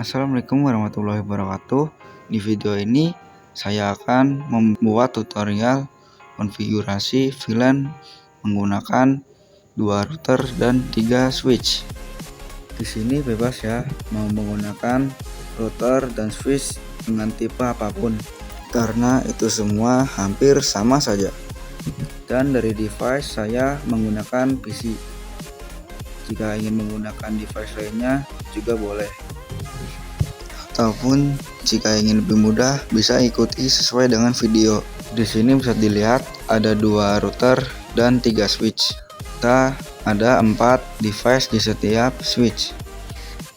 Assalamualaikum warahmatullahi wabarakatuh. Di video ini saya akan membuat tutorial konfigurasi VLAN menggunakan 2 router dan 3 switch. Di sini bebas ya, mau menggunakan router dan switch dengan tipe apapun, karena itu semua hampir sama saja. Dan dari device saya menggunakan PC. Jika ingin menggunakan device lainnya juga boleh. Ataupun jika ingin lebih mudah bisa ikuti sesuai dengan video. Di sini bisa dilihat ada 2 router dan 3 switch. Kita ada 4 device di setiap switch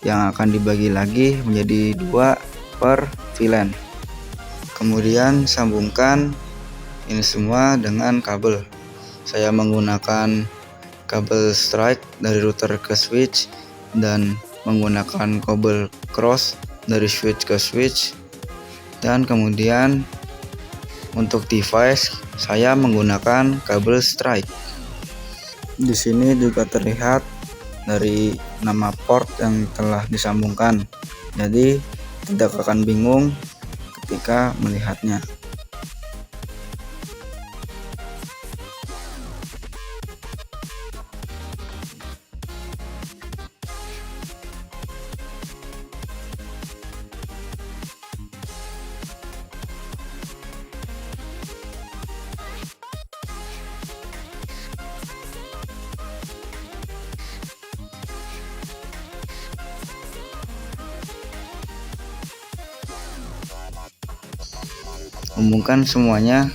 yang akan dibagi lagi menjadi 2 per VLAN. Kemudian sambungkan ini semua dengan kabel. Saya menggunakan kabel strike dari router ke switch dan menggunakan kabel cross dari switch ke switch, dan kemudian untuk device saya menggunakan kabel strike. Di sini juga terlihat dari nama port yang telah disambungkan, jadi tidak akan bingung ketika melihatnya. Hubungkan semuanya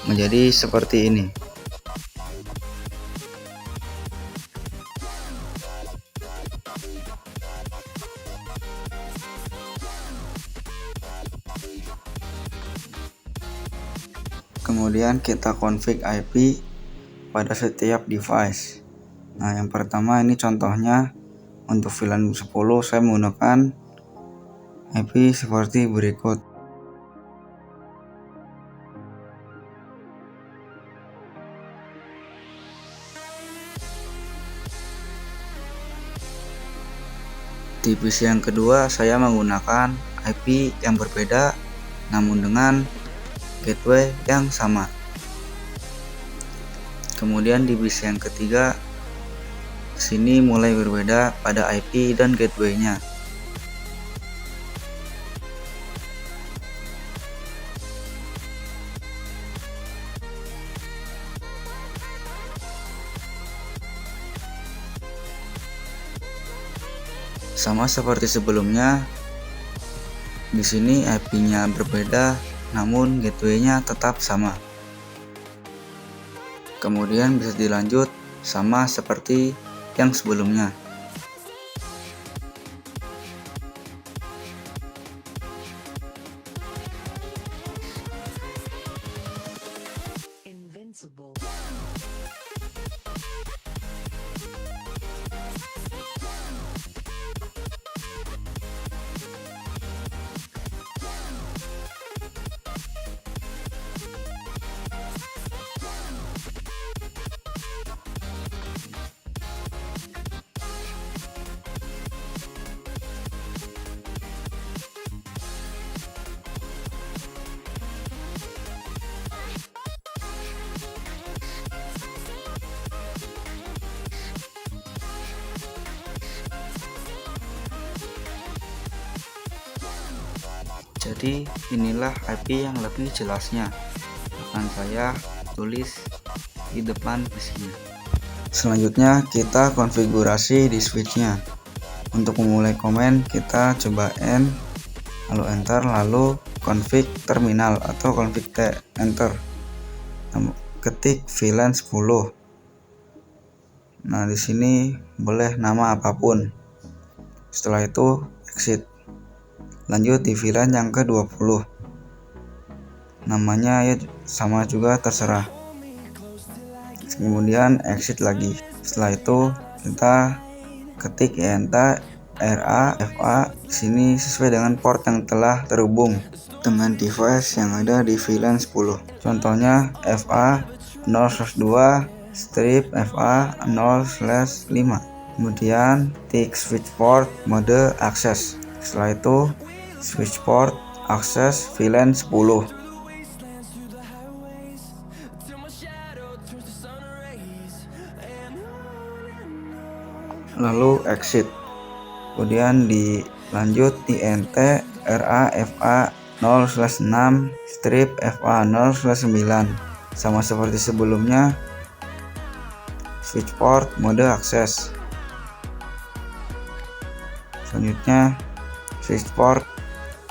menjadi seperti ini. Kemudian kita config IP pada setiap device. Nah, yang pertama ini contohnya untuk VLAN 10 saya menggunakan IP seperti berikut. Di PC yang kedua saya menggunakan IP yang berbeda namun dengan gateway yang sama. Kemudian di PC yang ketiga sini mulai berbeda pada IP dan gateway-nya. Sama seperti sebelumnya, di sini IP-nya berbeda, namun gateway-nya tetap sama. Kemudian bisa dilanjut sama seperti yang sebelumnya. Invincible. Jadi inilah IP yang lebih jelasnya akan saya tulis di depan PC-nya. Selanjutnya kita konfigurasi di switch-nya. Untuk memulai komen kita coba N lalu enter, lalu config terminal atau config T, enter. Ketik VLAN 10. Nah, di sini boleh nama apapun. Setelah itu exit. Lanjut di VLAN yang ke-20. Namanya ya sama juga terserah. Kemudian exit lagi. Setelah itu kita ketik ENTA RA FA. Sini sesuai dengan port yang telah terhubung dengan device yang ada di VLAN 10. Contohnya FA 0/2 strip FA 0/5. Kemudian tik switch port mode akses. Setelah itu switch port akses VLAN 10, lalu exit, kemudian dilanjut INT RAFA 0/6 strip FA 0/9 sama seperti sebelumnya. Switch port mode akses. Selanjutnya switch port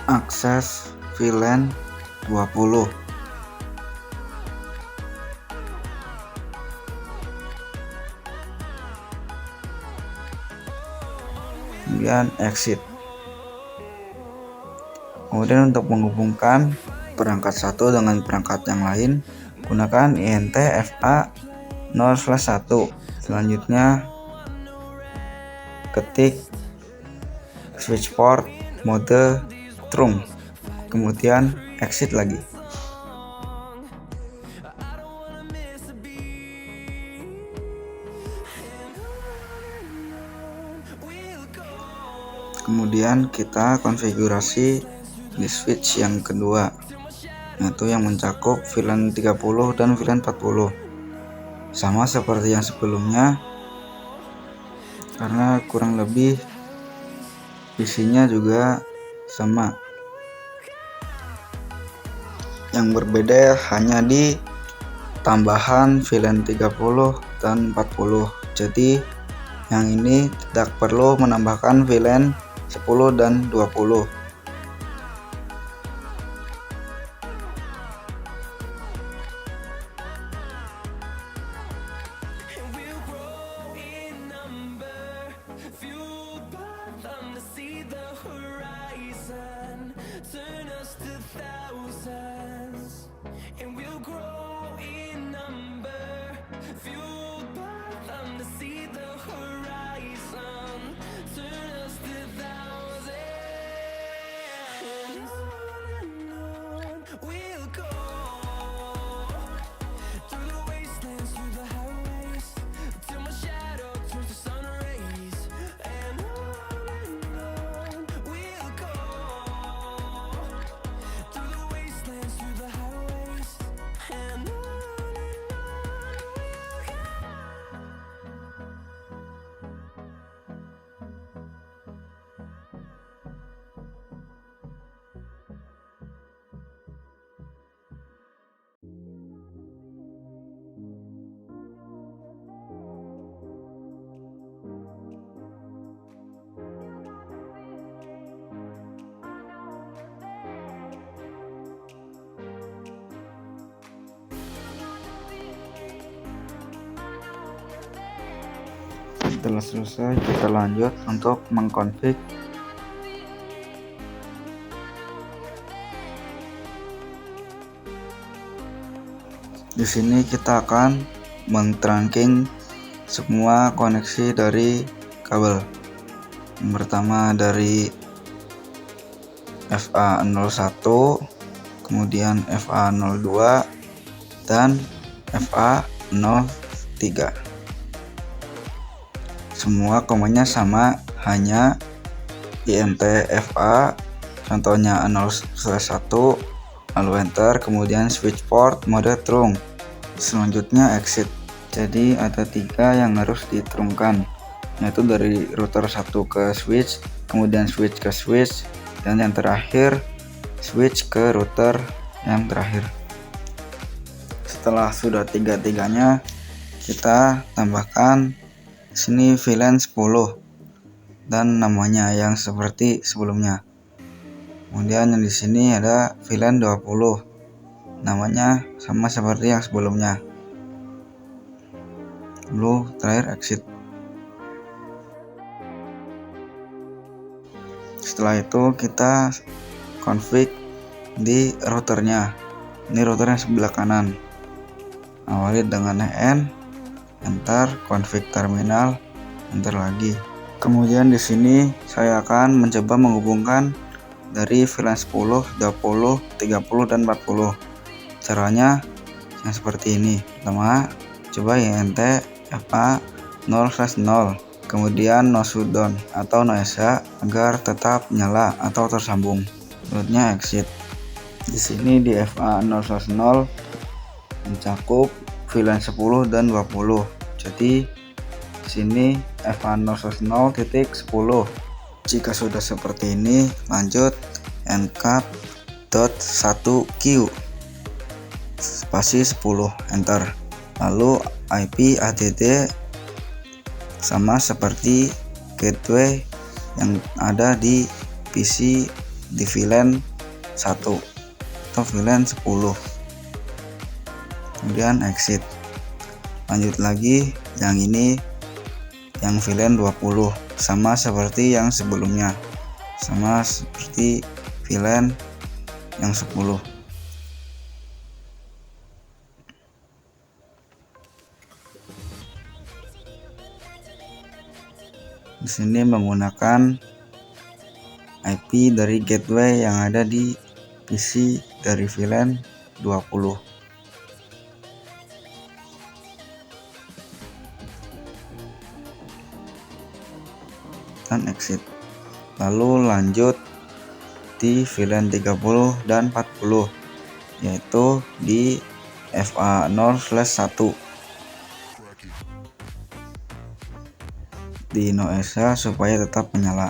akses VLAN 20, kemudian exit. Kemudian untuk menghubungkan perangkat satu dengan perangkat yang lain, gunakan INT FA 0/1. Selanjutnya ketik switch port mode trunk, kemudian exit lagi. Kemudian kita konfigurasi di switch yang kedua, yaitu yang mencakup VLAN 30 dan VLAN 40. Sama seperti yang sebelumnya, karena kurang lebih isinya juga sama. Yang berbeda hanya di tambahan VLAN 30 dan 40. Jadi yang ini tidak perlu menambahkan VLAN 10 dan 20. Setelah selesai, kita lanjut untuk mengkonfig di sini. Kita akan men-trunking semua koneksi dari kabel. Yang pertama dari FA01, kemudian FA02 dan FA03. Semua komanya sama, hanya INT FA contohnya 0/1, lalu enter, kemudian switch port mode trunk, selanjutnya exit. Jadi ada 3 yang harus ditrungkan, yaitu dari router 1 ke switch, kemudian switch ke switch, dan yang terakhir switch ke router yang terakhir. Setelah sudah 3-tiganya, kita tambahkan sini VLAN 10 dan namanya yang seperti sebelumnya. Kemudian yang di sini ada VLAN 20, namanya sama seperti yang sebelumnya. Lalu terakhir exit. Setelah itu kita config di routernya. Ini routernya sebelah kanan. Awali dengan EN, enter, config terminal, enter lagi. Kemudian di sini saya akan mencoba menghubungkan dari VLAN 10, 20, 30 dan 40. Caranya yang seperti ini. Pertama, coba INT FA 0/0, kemudian no shutdown atau no ESA, agar tetap nyala atau tersambung. Berikutnya exit. Di sini di FA0/0 mencakup VLAN 10 dan 20. Jadi di sini FA0/0.10. Jika sudah seperti ini, lanjut encap.1q spasi 10 enter. Lalu IP add sama seperti gateway yang ada di PC di VLAN 1 atau VLAN 10. Kemudian exit. Lanjut lagi yang ini, yang VLAN 20 sama seperti yang sebelumnya, sama seperti VLAN yang 10. Di sini menggunakan IP dari gateway yang ada di PC dari VLAN 20. Dan exit. Lalu lanjut di VLAN 30 dan 40, yaitu di FA0/1 di Noesa supaya tetap menyala,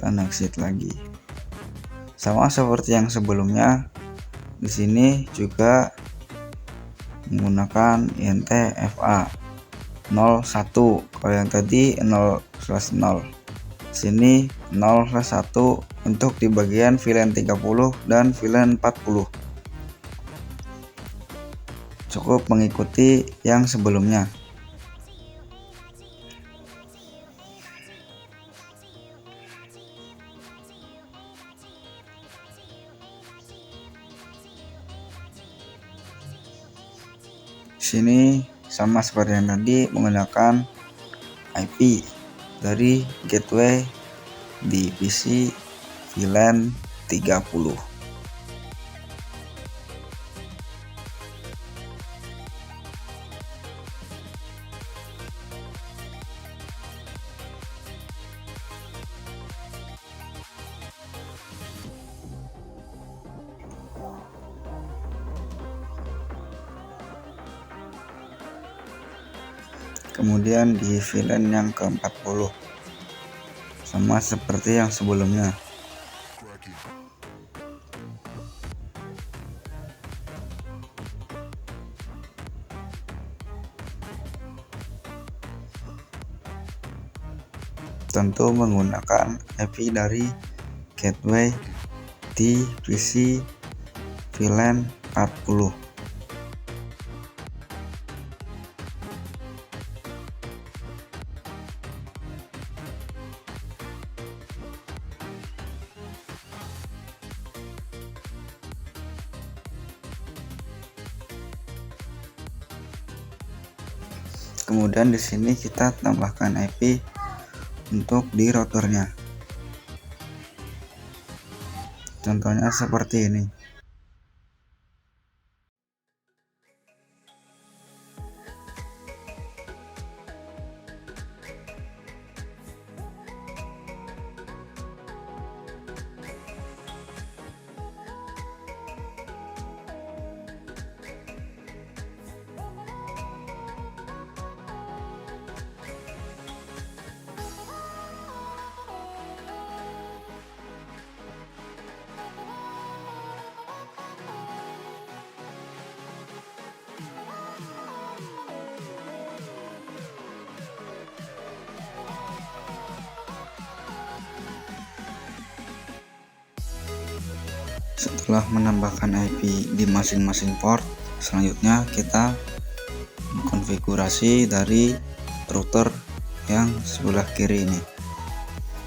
dan exit lagi. Sama seperti yang sebelumnya, di sini juga menggunakan INT FA01. Kalau yang tadi 0/0, sini 0/1 untuk di bagian VLAN 30 dan VLAN 40. Cukup mengikuti yang sebelumnya. Sini sama seperti yang tadi, menggunakan IP dari gateway di PC VLAN 30. Kemudian di VLAN yang ke-40 sama seperti yang sebelumnya. Tentu menggunakan IP dari gateway di PC VLAN 40. Kemudian di sini kita tambahkan IP untuk di routernya. Contohnya seperti ini. Setelah menambahkan IP di masing-masing port, selanjutnya kita konfigurasi dari router yang sebelah kiri ini.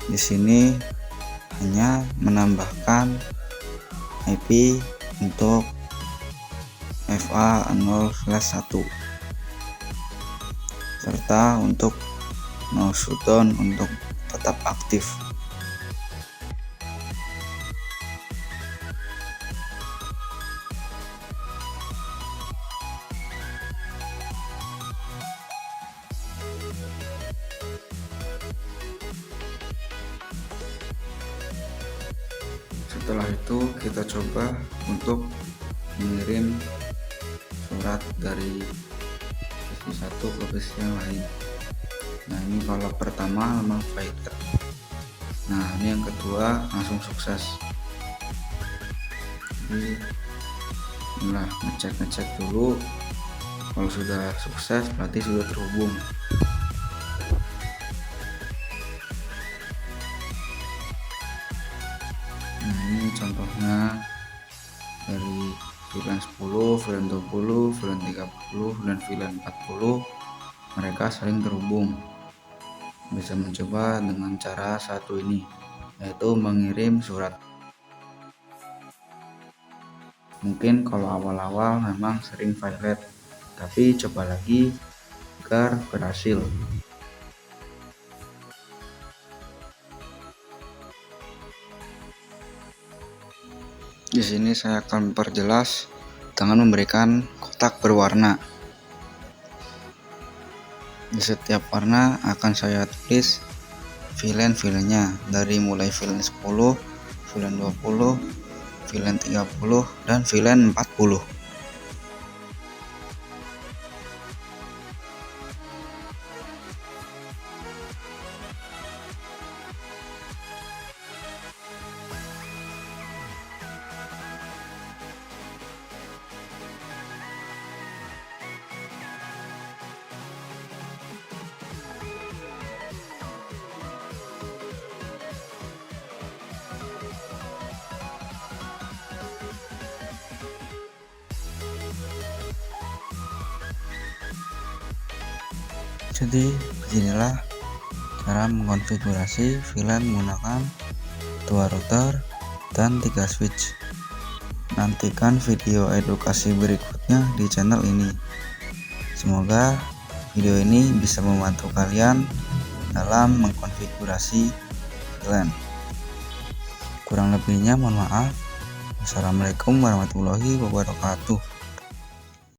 Di sini hanya menambahkan IP untuk FA0/1 serta untuk no shutdown untuk tetap aktif. Setelah itu kita coba untuk mengirim surat dari PC satu ke PC yang lain. Nah ini kalau pertama memang failed. Nah ini yang kedua langsung sukses. Jadi inilah ngecek dulu, kalau sudah sukses berarti sudah terhubung. Nah ini contohnya dari VLAN 10, VLAN 20, VLAN 30, dan VLAN 40 mereka saling terhubung. Bisa mencoba dengan cara satu ini, yaitu mengirim surat. Mungkin kalau awal-awal memang sering failed, tapi coba lagi agar berhasil. Di sini saya akan memperjelas dengan memberikan kotak berwarna. Di setiap warna akan saya tulis VLAN-nya dari mulai VLAN 10, VLAN 20, VLAN 30, dan VLAN 40. Jadi beginilah cara mengonfigurasi VLAN menggunakan 2 router dan 3 switch. Nantikan video edukasi berikutnya di channel ini. Semoga video ini bisa membantu kalian dalam mengkonfigurasi VLAN. Kurang lebihnya mohon maaf. Wassalamualaikum warahmatullahi wabarakatuh.